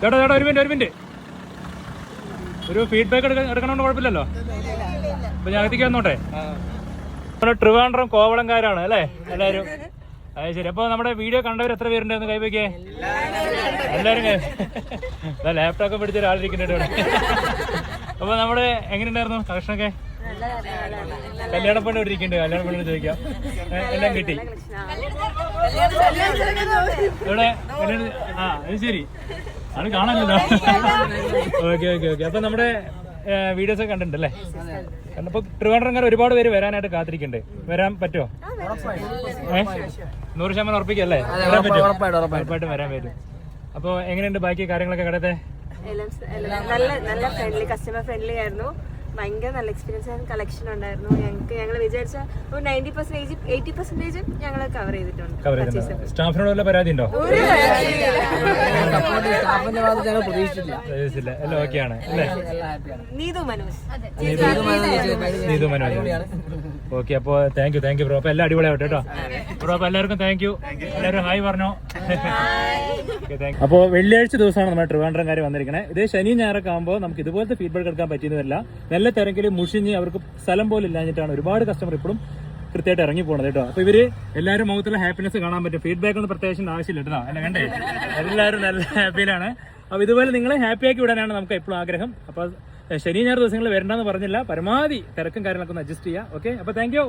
ചേട്ടാ ഒരു മിനിറ്റ് ഒരു ഫീഡ്ബാക്ക് എടുക്കണമെന്ന് കുഴപ്പമില്ലല്ലോ. അപ്പൊ ഞാൻ അകത്തേക്ക് വന്നോട്ടെ. നമ്മുടെ ട്രിവാൻഡ്രം കോവളംകാരാണ് അല്ലേ എല്ലാവരും? അത് ശരി. അപ്പൊ നമ്മുടെ വീഡിയോ കണ്ടവർ എത്ര പേരുണ്ടായിരുന്നു? കൈവയ്ക്കേ എല്ലാവരും. ലാപ്ടോപ്പ് പിടിച്ച ഒരാളിരിക്കുന്നുണ്ട് ഇവിടെ. അപ്പൊ നമ്മുടെ എങ്ങനെയുണ്ടായിരുന്നു കളക്ഷനൊക്കെ? കല്യാണ പെണ്ണ് ഇവിടെ ഇരിക്കുന്നുണ്ട്. കല്യാണ പെണ്ണിന് ചോദിക്കാം. എല്ലാം കിട്ടി ഇവിടെ? അത് ശരി, അത് കാണാനല്ലോ. ഓക്കെ. അപ്പൊ നമ്മുടെ വീഡിയോസ് ഒക്കെ കണ്ടിട്ടുണ്ടല്ലേ? അപ്പൊ ട്രിവാൻഡ്രംകാർ ഒരുപാട് പേര് വരാനായിട്ട് കാത്തിരിക്കുന്നുണ്ട്. വരാൻ പറ്റുമോ? 100% ഉറപ്പിക്കല്ലേ? വരാൻ പറ്റുമോ? ഉറപ്പായിട്ടും വരാൻ പറ്റും. അപ്പൊ എങ്ങനെയുണ്ട് ബാക്കി കാര്യങ്ങളൊക്കെ കടത്തെ? നല്ല ഫ്രണ്ട്ലി, കസ്റ്റമർ ഫ്രണ്ട്ലി ആയിരുന്നു. ഭയങ്കര നല്ല എക്സ്പീരിയൻസ് ആയിരുന്നു. കളക്ഷൻ ഉണ്ടായിരുന്നു. ഞങ്ങൾ വിചാരിച്ച ഒരു 90%, 80% ഞങ്ങൾ കവർ ചെയ്തിട്ടുണ്ട്. സ്റ്റാഫിനോട് വല്ല പരാതി ഉണ്ടോ? എല്ലാം ഓക്കെയാണ് അല്ലേ? നീതു മനോജ്. ഓക്കെ. അപ്പൊ താങ്ക് യു ബ്രോ. അപ്പൊ എല്ലാം അടിപൊളിയാവട്ടെ കേട്ടോ ബ്രോ. അപ്പൊ എല്ലാവർക്കും താങ്ക് യു. എല്ലാവരും ഹായ് പറഞ്ഞോ. അപ്പോൾ വെള്ളിയാഴ്ച ദിവസമാണ് നമ്മുടെ ട്രിവാൻഡ്രംകാർ വന്നിരിക്കണേ. ഇത് ശനി ഞായറൊക്കെ ആകുമ്പോൾ നമുക്ക് ഇതുപോലത്തെ ഫീഡ്ബാക്ക് എടുക്കാൻ പറ്റിയെന്നല്ല. നല്ല തിരക്കിൽ മുഷിഞ്ഞ് അവർക്ക് സ്ഥലം പോലും ഇല്ലാഞ്ഞിട്ടാണ് ഒരുപാട് കസ്റ്റമർ ഇപ്പോഴും കൃത്യമായിട്ട് ഇറങ്ങി പോകുന്നത് കേട്ടോ. അപ്പൊ ഇവര് എല്ലാവരും മുഖത്തുള്ള ഹാപ്പിനെസ് കാണാൻ പറ്റും. ഫീഡ്ബാക്ക് ഒന്നും പ്രത്യേകിച്ച് ആവശ്യമില്ല കേട്ടോ. അല്ല കണ്ടേ, എല്ലാവരും നല്ല ഹാപ്പിയിലാണ്. അപ്പൊ ഇതുപോലെ നിങ്ങളെ ഹാപ്പിയാക്കി വിടാനാണ് നമുക്ക് എപ്പോഴും ആഗ്രഹം. അപ്പൊ ശനി ഞായർ ദിവസങ്ങളിൽ വരണ്ടെന്ന് പറഞ്ഞില്ല. പരമാവധി തിരക്കും കാര്യങ്ങളൊക്കെ ഒന്ന് അഡ്ജസ്റ്റ് ചെയ്യാം. ഓക്കെ. അപ്പൊ താങ്ക് യു.